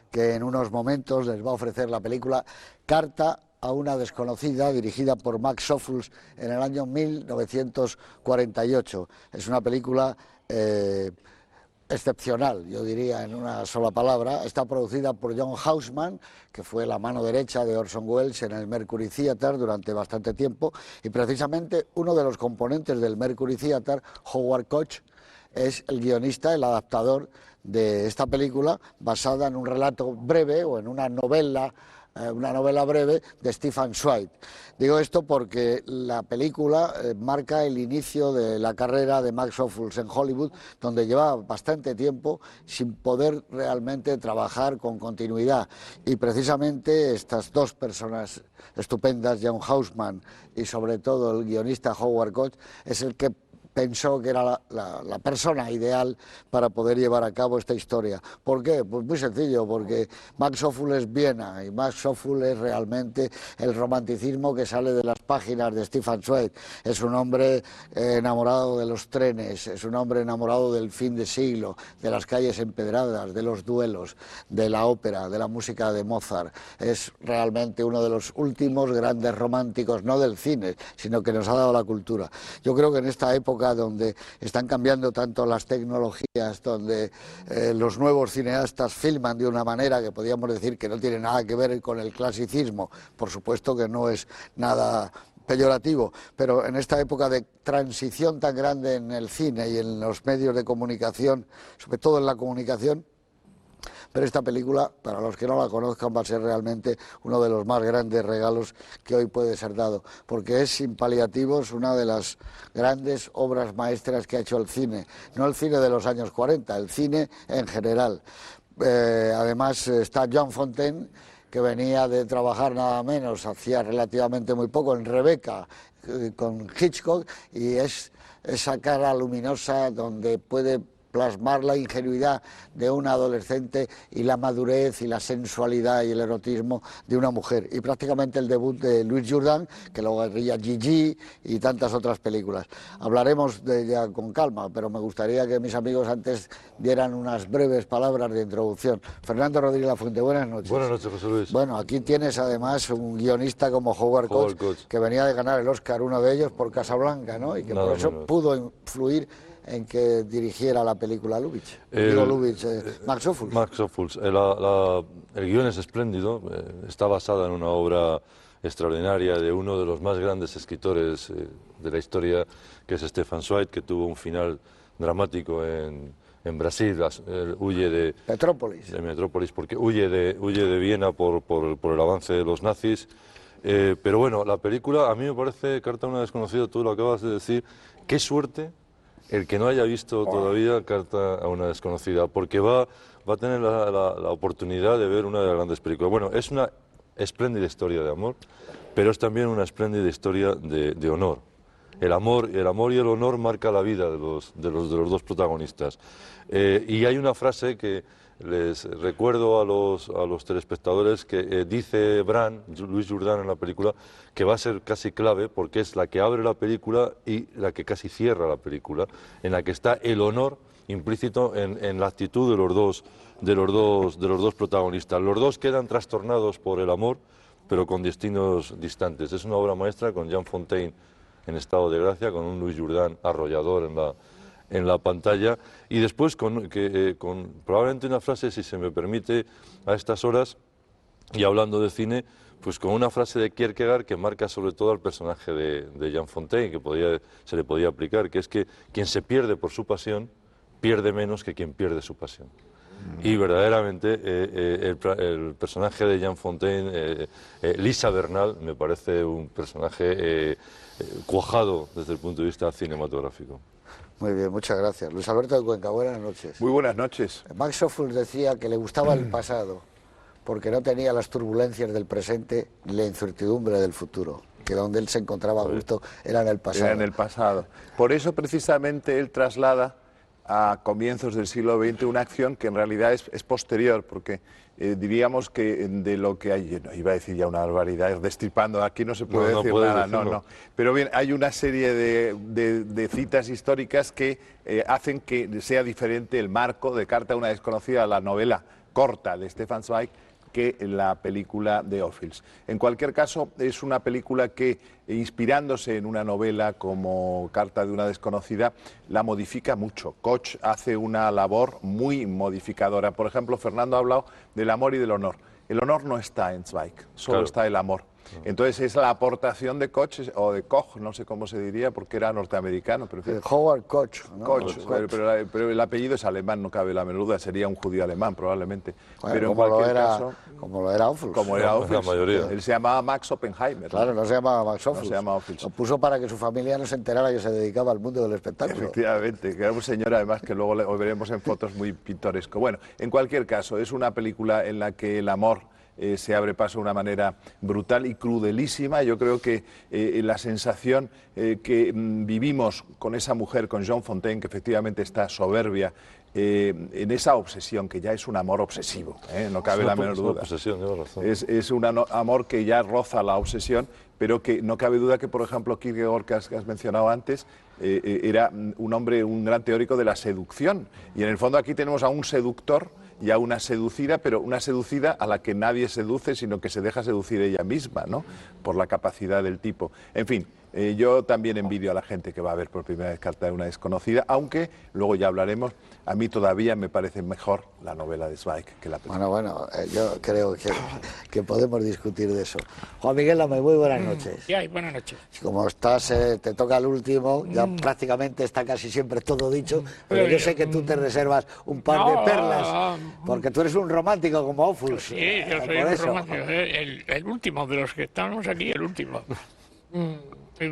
que en unos momentos les va a ofrecer la película Carta a una desconocida, dirigida por Max Ophuls en el año 1948. Es una película excepcional, yo diría en una sola palabra. Está producida por John Houseman, que fue la mano derecha de Orson Welles en el Mercury Theatre durante bastante tiempo, y precisamente uno de los componentes del Mercury Theatre, Howard Koch, es el guionista, el adaptador de esta película, basada en un relato breve o en una novela breve de Stephen Zweig. Digo esto porque la película marca el inicio de la carrera de Max Ophuls en Hollywood, donde llevaba bastante tiempo sin poder realmente trabajar con continuidad. Y precisamente estas dos personas estupendas, John Houseman y sobre todo el guionista Howard Koch, es el que pensó que era la persona ideal para poder llevar a cabo esta historia. ¿Por qué? Pues muy sencillo, porque Max Ophuls es Viena y Max Ophuls es realmente el romanticismo que sale de las páginas de Stefan Zweig. Es un hombre enamorado de los trenes, es un hombre enamorado del fin de siglo, de las calles empedradas, de los duelos, de la ópera, de la música de Mozart. Es realmente uno de los últimos grandes románticos, no del cine, sino que nos ha dado la cultura. Yo creo que en esta época donde están cambiando tanto las tecnologías, donde los nuevos cineastas filman de una manera que podríamos decir que no tiene nada que ver con el clasicismo, por supuesto que no es nada peyorativo, pero en esta época de transición tan grande en el cine y en los medios de comunicación, sobre todo en la comunicación, pero esta película, para los que no la conozcan, va a ser realmente uno de los más grandes regalos que hoy puede ser dado, porque es sin paliativos una de las grandes obras maestras que ha hecho el cine, no el cine de los años 40, el cine en general. Además está John Fontaine, que venía de trabajar nada menos, hacía relativamente muy poco, en Rebecca, con Hitchcock, y es esa cara luminosa donde puede plasmar la ingenuidad de una adolescente y la madurez y la sensualidad y el erotismo de una mujer. Y prácticamente el debut de Louis Jourdan, que luego haría Gigi y tantas otras películas. Hablaremos de ella con calma, pero me gustaría que mis amigos antes dieran unas breves palabras de introducción. Fernando Rodríguez Lafuente, buenas noches. Buenas noches, José Luis. Bueno, aquí tienes además un guionista como Howard Koch, que venía de ganar el Oscar, uno de ellos, por Casablanca, ¿no? Y que por eso pudo influir en que dirigiera la película Lubitsch. Max Ophuls. Max Ophuls. El guión es espléndido, está basada en una obra extraordinaria de uno de los más grandes escritores de la historia, que es Stefan Zweig, que tuvo un final dramático en Brasil. Huye de Metrópolis, porque huye de Viena por el avance de los nazis. Pero bueno, la película a mí me parece, Carta a una desconocida, tú lo acabas de decir, qué suerte el que no haya visto todavía Carta a una desconocida, porque va a tener la oportunidad de ver una de las grandes películas. Bueno, es una espléndida historia de amor, pero es también una espléndida historia de honor. El amor y el honor marca la vida de los dos protagonistas. Y hay una frase que les recuerdo a los telespectadores que dice Louis Jourdan en la película, que va a ser casi clave porque es la que abre la película y la que casi cierra la película, en la que está el honor implícito en la actitud de los dos protagonistas. Los dos quedan trastornados por el amor, pero con destinos distantes. Es una obra maestra con Jean Fontaine en estado de gracia, con un Louis Jourdan arrollador en la pantalla, y después con probablemente una frase, si se me permite, a estas horas, y hablando de cine, pues con una frase de Kierkegaard que marca sobre todo al personaje de Jean Fontaine, que se le podía aplicar, que es que quien se pierde por su pasión, pierde menos que quien pierde su pasión. Y verdaderamente el personaje de Jean Fontaine, Lisa Bernal, me parece un personaje cuajado desde el punto de vista cinematográfico. Muy bien, muchas gracias. Luis Alberto de Cuenca, buenas noches. Muy buenas noches. Max Ophuls decía que le gustaba el pasado porque no tenía las turbulencias del presente ni la incertidumbre del futuro, que donde él se encontraba a gusto era en el pasado. Era en el pasado. Por eso precisamente él traslada a comienzos del siglo XX una acción que en realidad es posterior, porque diríamos que de lo que hay, iba a decir ya una barbaridad, destripando, aquí no se puede decir nada, no. Pero bien, hay una serie de citas históricas que hacen que sea diferente el marco de Carta a una desconocida, la novela corta de Stefan Zweig que la película de Ophuls. En cualquier caso, es una película que, inspirándose en una novela como Carta de una desconocida, la modifica mucho. Koch hace una labor muy modificadora. Por ejemplo, Fernando ha hablado del amor y del honor. El honor no está en Zweig, solo está el amor. Entonces es la aportación de Koch, o de Koch, no sé cómo se diría, porque era norteamericano. Pero, Howard Koch, ¿no? Koch, pero el apellido es alemán, no cabe la menor duda, sería un judío alemán probablemente. Bueno, pero como, en cualquier caso, como lo era Ophuls. como era Ophuls, la mayoría. él se llamaba Max Oppenheimer. Claro, no se llamaba Max Ophuls. No se llamaba Ophuls. Lo puso para que su familia no se enterara que se dedicaba al mundo del espectáculo. Efectivamente, que era un señor además que luego lo veremos en fotos muy pintoresco. Bueno, en cualquier caso, es una película en la que el amor se abre paso de una manera brutal y crudelísima. Yo creo que la sensación que vivimos con esa mujer, con Joan Fontaine, que efectivamente está soberbia, en esa obsesión, que ya es un amor obsesivo, no cabe la menor duda. Es un amor que ya roza la obsesión, pero que no cabe duda que, por ejemplo, Kierkegaard, que has mencionado antes, era un hombre, un gran teórico de la seducción. Y en el fondo aquí tenemos a un seductor y a una seducida, pero una seducida a la que nadie seduce, sino que se deja seducir ella misma, ¿no? Por la capacidad del tipo. En fin, yo también envidio a la gente que va a ver por primera vez Carta de una desconocida, aunque luego ya hablaremos. A mí todavía me parece mejor la novela de Zweig que la película. Bueno, yo creo que podemos discutir de eso. Juan Miguel Lame, muy buenas noches. Sí, buenas noches. Como estás, te toca el último, ya prácticamente está casi siempre todo dicho, pero yo sé que tú te reservas un par de perlas, porque tú eres un romántico como Ophuls. Sí, yo soy un romántico, el último de los que estamos aquí, el último.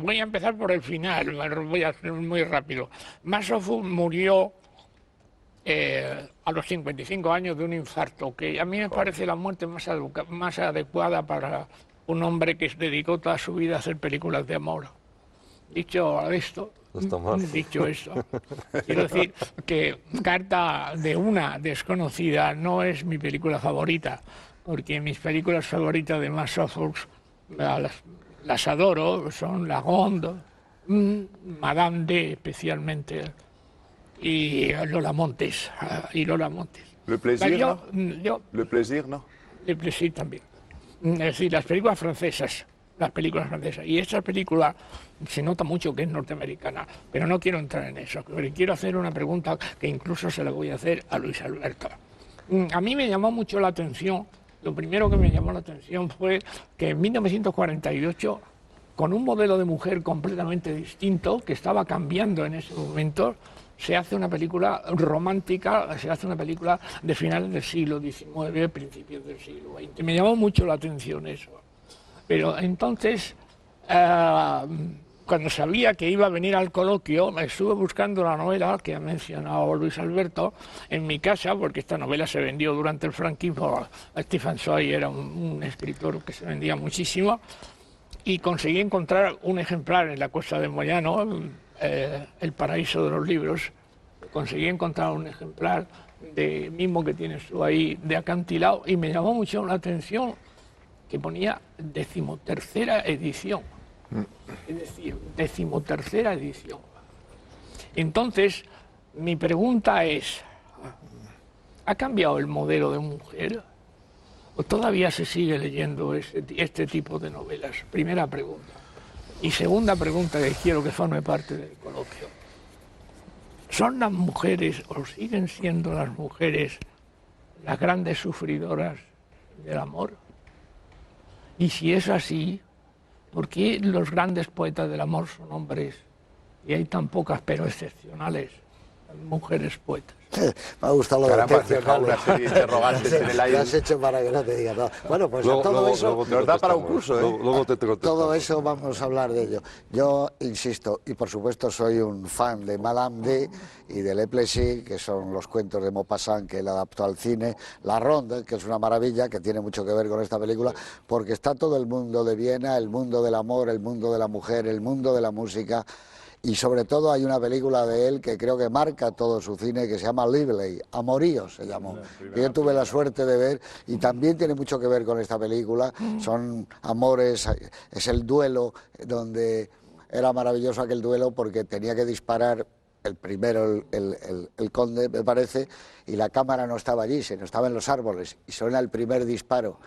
Voy a empezar por el final, voy a ser muy rápido. Max Ophuls murió a los 55 años de un infarto, que a mí me parece la muerte más adecuada para un hombre que se dedicó toda su vida a hacer películas de amor. Dicho esto, quiero decir que Carta de una desconocida no es mi película favorita, porque mis películas favoritas de Max Ophuls las adoro, son La Ronde, Madame D especialmente, y Lola Montes. Le Plaisir, ¿no? Le Plaisir, ¿no? Le Plaisir también. Es decir, las películas francesas. Y esta película se nota mucho que es norteamericana, pero no quiero entrar en eso. Quiero hacer una pregunta que incluso se la voy a hacer a Luis Alberto. A mí me llamó mucho la atención, lo primero que me llamó la atención fue que en 1948, con un modelo de mujer completamente distinto, que estaba cambiando en ese momento, se hace una película romántica, se hace una película de finales del siglo XIX, principios del siglo XX. Me llamó mucho la atención eso. Pero entonces, cuando sabía que iba a venir al coloquio, me estuve buscando la novela que ha mencionado Luis Alberto en mi casa, porque esta novela se vendió durante el franquismo. Stefan Zweig era un escritor que se vendía muchísimo, y conseguí encontrar un ejemplar en la Cuesta de Moyano, El paraíso de los libros. Conseguí encontrar un ejemplar mismo que tienes tú ahí, de acantilado, y me llamó mucho la atención que ponía 13ª edición. Es decir, 13ª edición. Entonces, mi pregunta es, ¿ha cambiado el modelo de mujer? ¿O todavía se sigue leyendo este tipo de novelas? Primera pregunta. Y segunda pregunta que quiero que forme parte del coloquio. ¿Son las mujeres, o siguen siendo las mujeres, las grandes sufridoras del amor? Y si es así, ¿por qué los grandes poetas del amor son hombres y hay tan pocas, pero excepcionales, mujeres poetas? Me ha gustado lo Caramba, de una serie de interrogantes en el aire. Lo has hecho para que no te diga nada. Bueno, pues Luego- todo luego- eso... luego te nos da para un contestamos. curso, ¿eh? Luego te contestamos. Todo eso vamos a hablar de ello. Yo insisto, y por supuesto soy un fan de Madame D y de Le Plessis, que son los cuentos de Maupassant que él adaptó al cine, La Ronde, que es una maravilla, que tiene mucho que ver con esta película, porque está todo el mundo de Viena, el mundo del amor, el mundo de la mujer, el mundo de la música. Y sobre todo hay una película de él que creo que marca todo su cine, que se llama Lively, Amoríos se llamó. Que yo tuve la suerte de ver y también tiene mucho que ver con esta película. Son amores, es el duelo, donde era maravilloso aquel duelo porque tenía que disparar el primero, el conde, me parece, y la cámara no estaba allí, sino estaba en los árboles, y suena el primer disparo,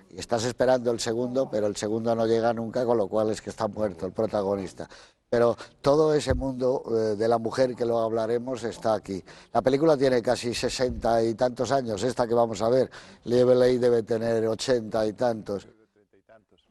y estás esperando el segundo, pero el segundo no llega nunca, con lo cual es que está muerto el protagonista. Pero todo ese mundo de la mujer, que luego hablaremos, está aquí. La película tiene casi 60 y tantos años, esta que vamos a ver. Lively debe tener 80 y tantos.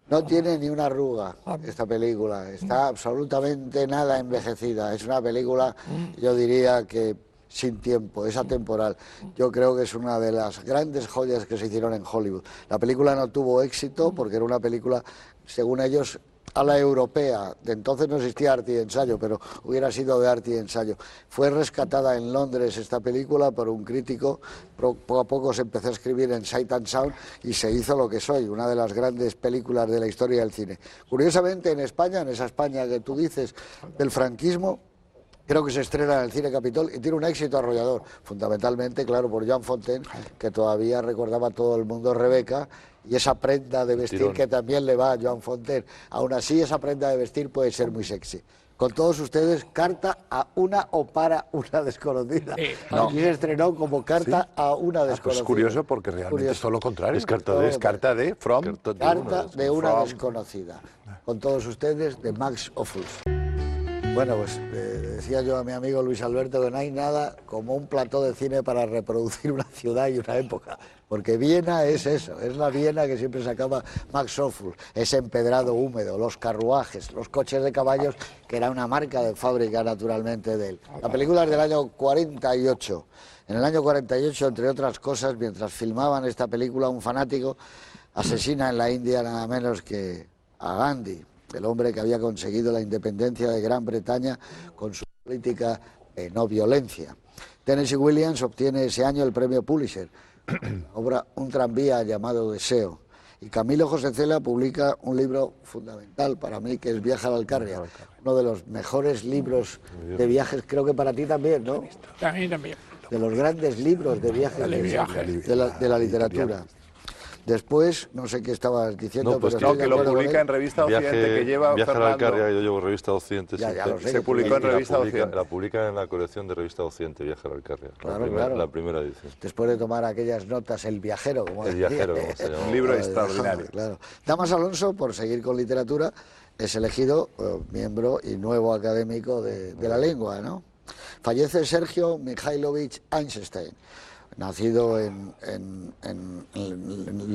No tiene ni una arruga esta película, está absolutamente nada envejecida. Es una película, yo diría que sin tiempo, es atemporal. Yo creo que es una de las grandes joyas que se hicieron en Hollywood. La película no tuvo éxito porque era una película, según ellos, a la europea. De entonces no existía arte y ensayo, pero hubiera sido de arte y ensayo. Fue rescatada en Londres esta película por un crítico. Poco a poco se empezó a escribir en Sight and Sound y se hizo lo que soy, una de las grandes películas de la historia del cine. Curiosamente, en España, en esa España que tú dices del franquismo, creo que se estrena en el Cine Capitol y tiene un éxito arrollador, fundamentalmente, claro, por Joan Fontaine, que todavía recordaba a todo el mundo Rebeca, y esa prenda de vestir que también le va a Joan Fontaine. Aún así, esa prenda de vestir puede ser muy sexy. Con todos ustedes, Carta a una o para una desconocida. Aquí se estrenó como Carta a una desconocida. Pues es curioso porque realmente es todo lo contrario. Es carta de una desconocida. Con todos ustedes, de Max Ophüls. Bueno, pues decía yo a mi amigo Luis Alberto que no hay nada como un plató de cine para reproducir una ciudad y una época, porque Viena es eso, es la Viena que siempre sacaba Max Ophüls, ese empedrado húmedo, los carruajes, los coches de caballos, que era una marca de fábrica naturalmente de él. La película es del año 48. En el año 48, entre otras cosas, mientras filmaban esta película, un fanático asesina en la India nada menos que a Gandhi, el hombre que había conseguido la independencia de Gran Bretaña con su política de no violencia. Tennessee Williams obtiene ese año el premio Pulitzer, obra Un tranvía llamado Deseo. Y Camilo José Cela publica un libro fundamental para mí, que es Viaje a la Alcarria, uno de los mejores libros de viajes, creo que para ti también, ¿no? También. De los grandes libros de viajes de la literatura. Después, no sé qué estabas diciendo, no, pues pero que lo publica en Revista Occidente, que lleva Viaje Fernando. a la Alcarria, yo llevo Revista Occidente. Se publicó en Revista Occidente. La publica en la colección de Revista Occidente, Viaje a la Alcarria, la primera edición. Después de tomar aquellas notas, El viajero, como El viajero, como se llama. Un libro extraordinario. Claro. Damas Alonso, por seguir con literatura, es elegido miembro y nuevo académico de la lengua, ¿no? Fallece Sergio Mikhailovich Einstein, nacido en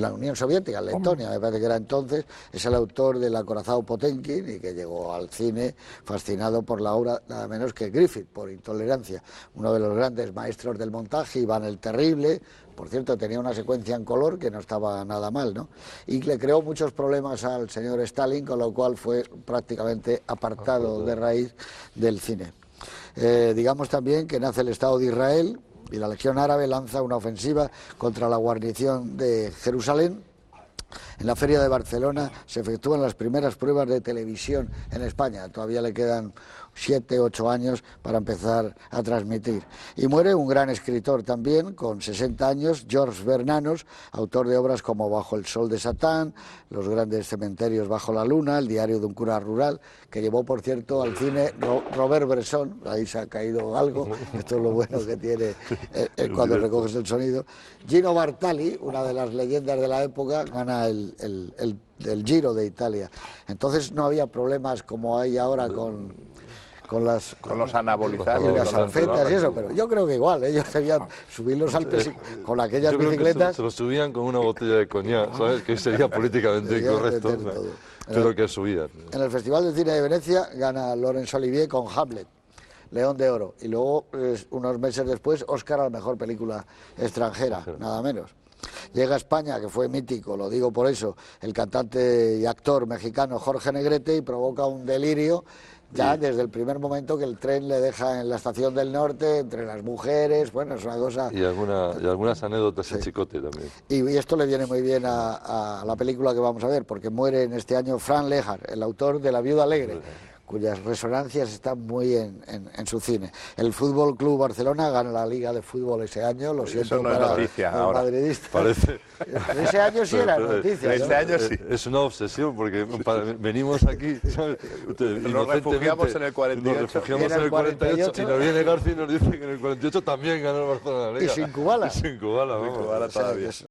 la Unión Soviética, en Letonia, me parece que era entonces. Es el autor del acorazado Potemkin y que llegó al cine fascinado por la obra nada menos que Griffith, por Intolerancia, uno de los grandes maestros del montaje. Iván el Terrible, por cierto, tenía una secuencia en color que no estaba nada mal, ¿no? Y le creó muchos problemas al señor Stalin, con lo cual fue prácticamente apartado de raíz del cine. Digamos también que nace el Estado de Israel, y la Legión Árabe lanza una ofensiva contra la guarnición de Jerusalén. En la Feria de Barcelona se efectúan las primeras pruebas de televisión en España. Todavía le quedan 7, 8 años para empezar a transmitir. Y muere un gran escritor también, con 60 años, George Bernanos, autor de obras como Bajo el sol de Satán, Los grandes cementerios bajo la luna, El diario de un cura rural, que llevó, por cierto, al cine Robert Bresson. Ahí se ha caído algo, esto es lo bueno que tiene cuando recoges el sonido. Gino Bartali, una de las leyendas de la época, gana el Giro de Italia. Entonces no había problemas como hay ahora con los anabolizantes, y las anfetas y eso, pero yo creo que igual, ellos debían subir los Alpes con aquellas bicicletas. Se lo subían con una botella de coñac, ¿sabes? Que sería políticamente incorrecto, pero que subían. En el Festival de Cine de Venecia gana Laurence Olivier con Hamlet, León de Oro, y luego, unos meses después, Oscar a la mejor película extranjera, nada menos. Llega a España, que fue mítico, lo digo por eso, el cantante y actor mexicano Jorge Negrete, y provoca un delirio ya desde el primer momento que el tren le deja en la estación del norte, entre las mujeres, bueno, es una cosa... Y algunas anécdotas en Chicote también. Y esto le viene muy bien a la película que vamos a ver, porque muere en este año Fran Lehár, el autor de La viuda alegre, cuyas resonancias están muy en su cine. El Fútbol Club Barcelona gana la Liga de Fútbol ese año, lo siento Eso no es para noticia los ahora. madridistas. Parece. Ese año sí era Pero, noticia, ¿no? este año sí. Es una obsesión porque venimos aquí, ¿sabes? Nos refugiamos en el 48. Nos refugiamos Y en el 48 y nos viene García y nos dice que en el 48 también ganó el Barcelona la Liga. Y sin Kubala. Y sin Kubala, vamos. Kubala O sea, todavía. es